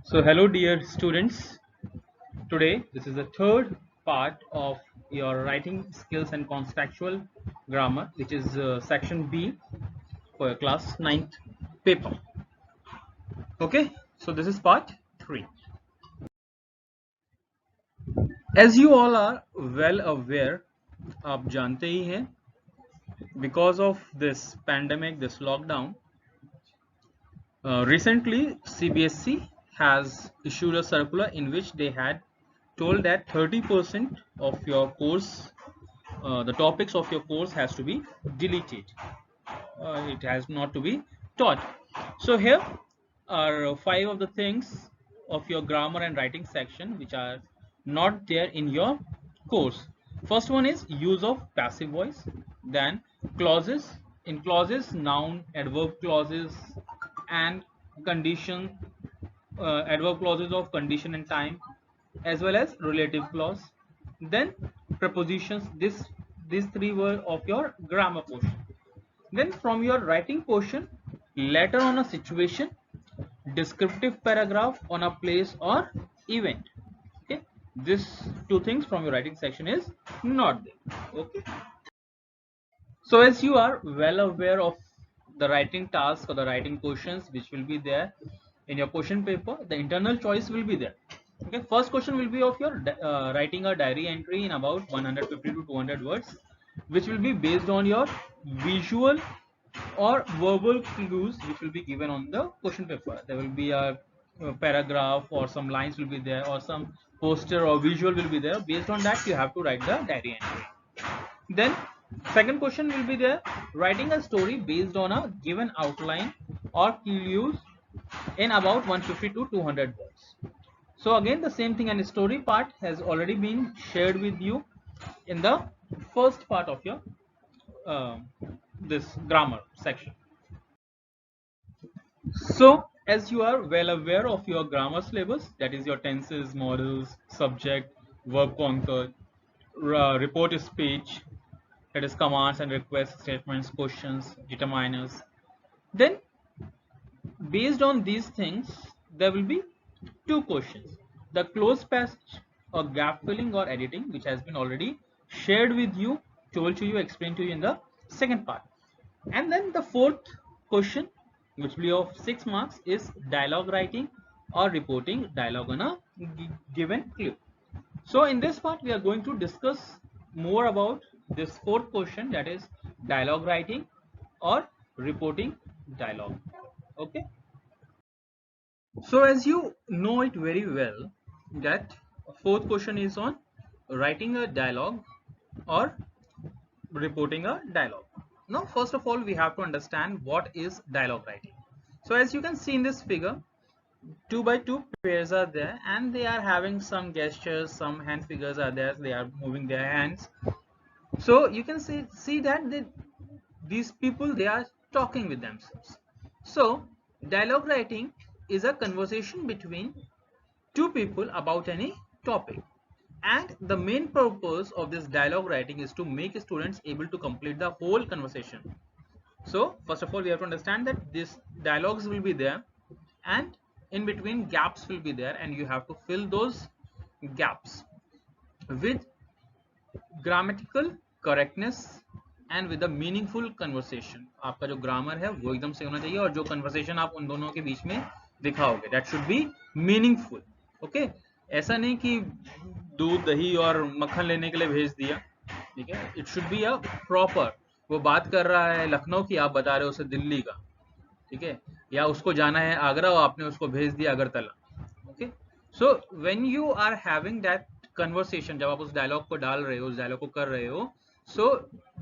So hello dear students, today this is the third part of your writing skills and contextual grammar, which is section B for your class 9th paper. Okay, so this is part 3. As you all are well aware, आप जानते ही हैं, because of this pandemic, this lockdown, recently CBSE has issued a circular in which they had told that 30% of your course, the topics of your course has to be deleted. It has not to be taught. So here are 5 of the things of your grammar and writing section which are not there in your course. First one is use of passive voice, then clauses. In clauses, noun, adverb clauses and condition, adverb clauses of condition and time, as well as relative clause. Then prepositions. These three were of your grammar portion. Then from your writing portion, letter on a situation, descriptive paragraph on a place or event. Okay, these two things from your writing section is not there. Okay, so as you are well aware of the writing task or the writing questions which will be there in your question paper, the internal choice will be there. Okay, first question will be of your writing a diary entry in about 150 to 200 words, which will be based on your visual or verbal clues which will be given on the question paper. There will be a paragraph or some lines will be there, or some poster or visual will be there. Based on that, you have to write the diary entry. Then second question will be there, writing a story based on a given outline or clues in about 150 to 200 words. So again the same thing, and the story part has already been shared with you in the first part of your uh, this grammar section. So as you are well aware of your grammar syllabus, that is your tenses, modals, subject, verb conquer, report speech, that is commands and request statements, questions, determiners. Then based on these things, there will be two questions: the close passage or gap filling or editing, which has been already shared with you, told to you, explained to you in the second part. And then the fourth question, which will be of 6 marks, is dialogue writing or reporting dialogue on a given clue. So in this part, we are going to discuss more about this fourth question, that is dialogue writing or reporting dialogue. Okay. So as you know it very well, that fourth question is on writing a dialogue or reporting a dialogue. Now, first of all, we have to understand what is dialogue writing. So as you can see in this figure, 2 by 2 pairs are there, and they are having some gestures, some hand figures are there, they are moving their hands. So you can see that these people, they are talking with themselves. So dialogue writing is a conversation between two people about any topic, and the main purpose of this dialogue writing is to make students able to complete the whole conversation. So first of all, we have to understand that these dialogues will be there, and in between gaps will be there, and you have to fill those gaps with grammatical correctness and with a meaningful conversation. आपका जो grammar है वो एकदम से होना चाहिए, और जो कन्वर्सेशन आप उन दोनों के बीच में दिखाओगे, that should be meaningful. Okay, ऐसा नहीं कि दूध दही और मक्खन लेने के लिए भेज दिया, ठीक है. It should be a proper. वो बात कर रहा है लखनऊ की, आप बता रहे हो उसे दिल्ली का, ठीक है, या उसको जाना है आगरा और आपने उसको भेज दिया Agartala. Okay, so when you are having that conversation, जब आप उस डायलॉग को डाल रहे हो, उस डायलॉग को कर रहे हो, so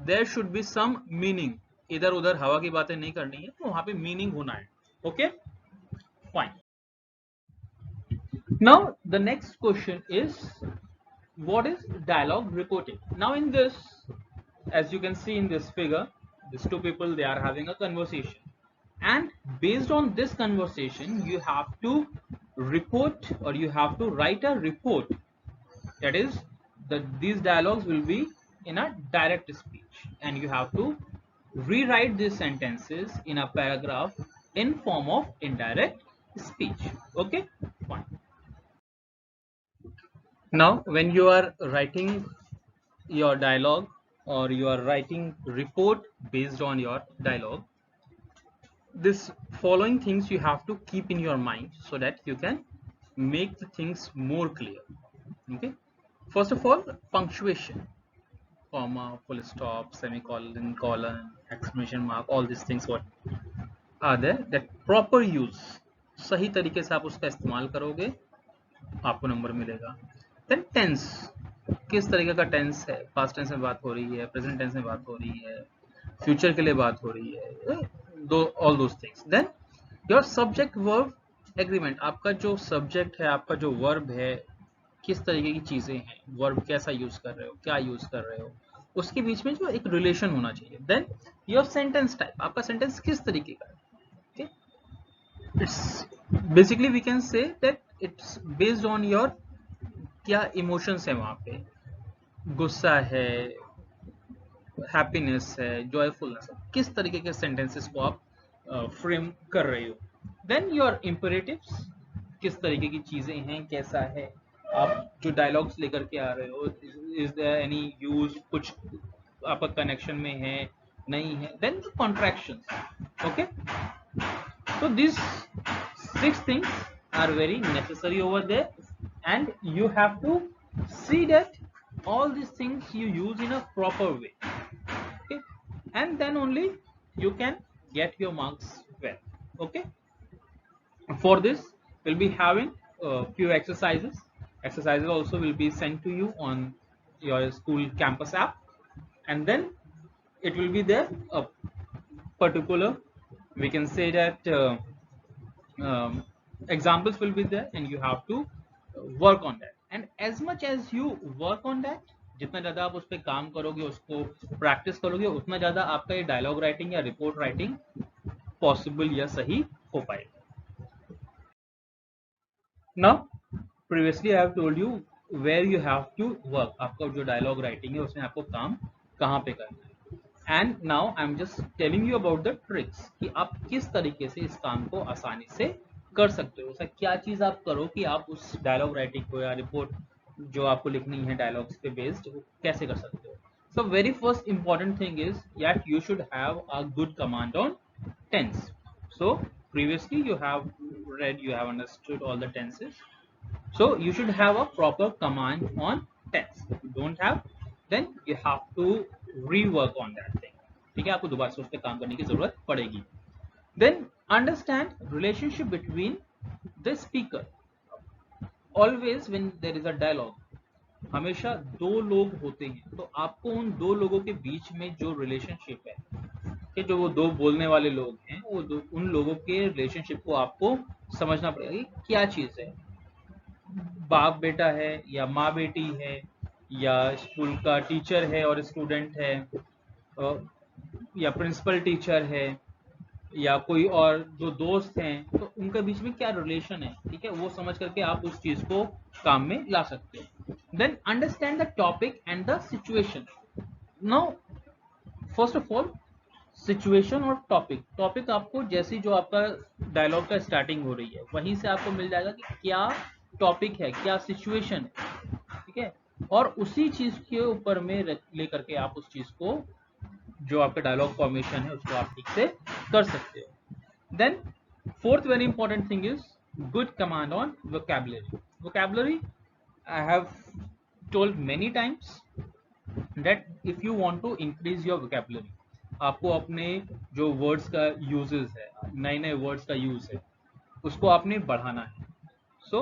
there should be some meaning. इधर उधर हवा की बातें नहीं करनी है, तो वहां पे मीनिंग होना है. Okay, fine. Now the next question is, what is dialogue reporting? Now in this, as you can see in this figure, these two people, they are having a conversation, and based on this conversation you have to report, or you have to write a report. That is, these dialogues will be in a direct speech, and you have to rewrite these sentences in a paragraph in form of indirect speech. Okay, Fine. Now, when you are writing your dialogue or you are writing report based on your dialogue, this following things you have to keep in your mind so that you can make the things more clear. Okay. First of all, punctuation, comma, full stop, semicolon, colon, exclamation mark, all these things what are there, that proper use, सही तरीके से आप उसका इस्तेमाल करोगे आपको number मिलेगा. Then tense, किस तरीके का टेंस है, पास्ट टेंस में बात हो रही है, प्रेजेंट टेंस में बात हो रही है, फ्यूचर के लिए बात हो रही है, do all those things. Then your subject verb agreement, आपका जो सब्जेक्ट है, आपका जो वर्ब है, किस तरीके की चीजें हैं, वर्ब कैसा यूज कर रहे हो, क्या यूज कर रहे हो, उसके बीच में जो एक रिलेशन होना चाहिए. देन योर सेंटेंस टाइप, आपका सेंटेंस किस तरीके का है. It's basically we can say that it's based on your क्या इमोशंस है वहां पे, गुस्सा है, हैप्पीनेस है, जॉयफुलनेस है, किस तरीके के सेंटेंसेस को आप फ्रेम कर रहे हो. देन योर इंपेरेटिव्स, किस तरीके की चीजें हैं, कैसा है आप जो डायलॉग्स लेकर के आ रहे हो, इज देयर एनी यूज, कुछ आपका कनेक्शन में है, नहीं है. Then the contractions. Okay, so these 6 things are very necessary over there, and you have to see that all these things you use in a proper way. Okay, and then only you can get your marks well. Okay, for this we'll be having a few exercises also will be sent to you on your school campus app, and then it will be there a particular, we can say that examples will be there, and you have to work on that. And as much as you work on that, जितना ज़्यादा आप उस पर काम करोगे, उसको practice करोगे, उतना ज़्यादा आपका ये डायलॉग राइटिंग या रिपोर्ट राइटिंग पॉसिबल या सही हो पाएगा. Now, previously I have told you where you have to work. आपका जो डायलॉग राइटिंग है उसमें आपको काम कहाँ पे करना है. And now I am just telling you about the tricks कि आप किस तरीके से इस काम को आसानी से कर सकते हो. क्या चीज आप करो कि आप उस डायलॉग राइटिंग को या रिपोर्ट जो आपको लिखनी है डायलॉग्स पे बेस्ड, कैसे कर सकते हो. So very first important thing is that you should have a good command on tense. So previously you have read, you have understood all the tenses, so you should have a proper command on tense. If you don't have, then you have to rework on that thing. ठीक है, आपको दोबारा से उस पर काम करने की जरूरत पड़ेगी. Then understand relationship between the speaker. Always when there is a dialogue, हमेशा दो लोग होते हैं, तो आपको उन दो लोगों के बीच में जो रिलेशनशिप है कि जो वो दो बोलने वाले लोग हैं, वो उन लोगों के रिलेशनशिप को आपको समझना पड़ेगा कि क्या चीज़ है, बाप बेटा है या माँ बेटी है या स्कूल का टीचर है और स्टूडेंट है, या प्रिंसिपल टीचर है या कोई और जो दोस्त हैं, तो उनके बीच में क्या रिलेशन है. ठीक है, वो समझ करके आप उस चीज़ को काम में ला सकते हो. Then understand the topic and the situation. Now first of all situation और टॉपिक आपको जैसी जो आपका डायलॉग का स्टार्टिंग हो रही है वहीं से आपको मिल जाएगा कि क्या टॉपिक है, क्या सिचुएशन है. ठीक है, और उसी चीज के ऊपर में लेकर के आप उस चीज को जो आपका डायलॉग फॉर्मेशन है उसको आप ठीक से कर सकते हो. Then fourth very important thing is good command on vocabulary. I have told many times that if you want to increase your vocabulary, आपको अपने जो वर्ड्स का यूजेस है, नए नए वर्ड्स का यूज है, उसको आपने बढ़ाना है. सो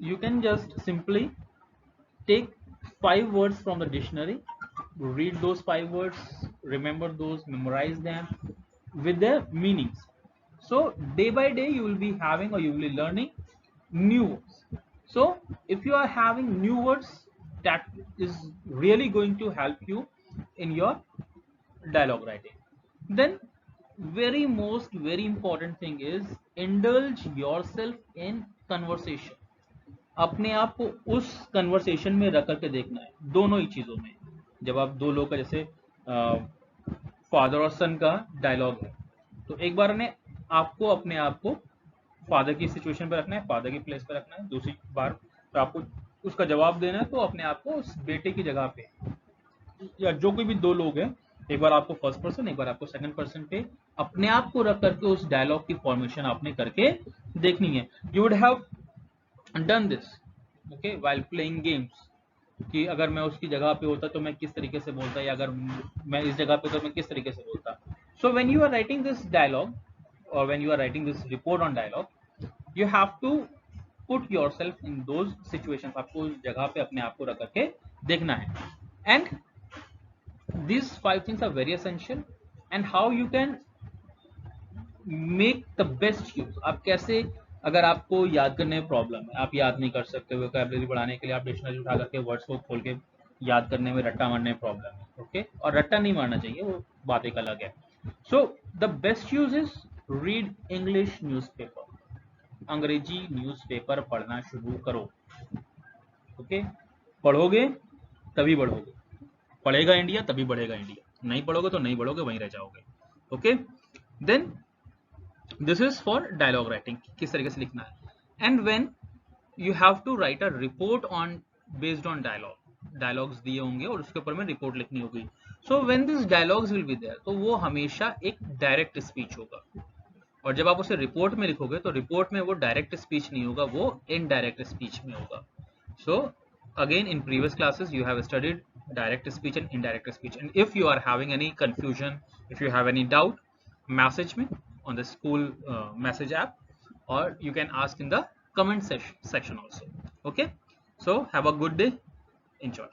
you can just simply take 5 words from the dictionary, read those 5 words, remember those, memorize them with their meanings. So day by day you will be having or you will be learning new words. So if you are having new words, that is really going to help you in your dialogue writing. Then very important thing is indulge yourself in conversation. अपने आप को उस conversation में रख करके देखना है, दोनों ही चीजों में. जब आप दो लोग का जैसे फादर और सन का डायलॉग है, तो एक बार ने आपको अपने आप को फादर की सिचुएशन पे रखना है, फादर की प्लेस पे रखना है, दूसरी बार तो आपको उसका जवाब देना है, तो अपने आप को उस बेटे की जगह पे, या जो कोई भी दो लोग हैं, एक बार आपको फर्स्ट पर्सन, एक बार आपको सेकंड पर्सन पे अपने आप को रख करके उस डायलॉग की फॉर्मेशन आपने करके देखनी है. You would have done this okay while playing games, कि अगर मैं उसकी जगह पे होता तो मैं किस तरीके से बोलता, या अगर मैं इस जगह पे तो मैं किस तरीके से बोलता. So when you are writing this dialogue और when you are writing this report on dialogue, you have to put yourself in those situations. आपको उस जगह पे अपने आप को रख करके देखना है. And these 5 things are very essential. And how you can make the best use, आप कैसे, अगर आपको याद करने में प्रॉब्लम है, आप याद नहीं कर सकते, वोकैबुलरी बढ़ाने के लिए आप डिक्शनरी उठा करके वर्ड्स को खोल के याद करने में, रट्टा मारने में प्रॉब्लम है, ओके, और रट्टा नहीं मारना चाहिए, वो बात एक अलग है. So the best use is read English newspaper. अंग्रेजी न्यूज़पेपर पढ़ना शुरू करो. ओके, पढ़ोगे तभी बढ़ोगे. पढ़ेगा इंडिया तभी बढ़ेगा इंडिया. नहीं पढ़ोगे तो नहीं बढ़ोगे, वहीं रह जाओगे. Okay, then this is for dialogue writing, किस तरीके से लिखना है. And when you have to write a report on based on dialogue, dialogues दिए होंगे और उसके ऊपर में रिपोर्ट लिखनी होगी. So when this dialogues will be there, तो वो हमेशा एक डायरेक्ट स्पीच होगा. और जब आप उसे रिपोर्ट में लिखोगे तो रिपोर्ट में वो डायरेक्ट स्पीच नहीं होगा, वो इनडायरेक्ट स्पीच में होगा. सो again in previous classes you have studied direct speech and indirect speech, and if you are having any confusion, if you have any doubt, message me on the school message app, or you can ask in the comment section also. Okay, so have a good day, enjoy.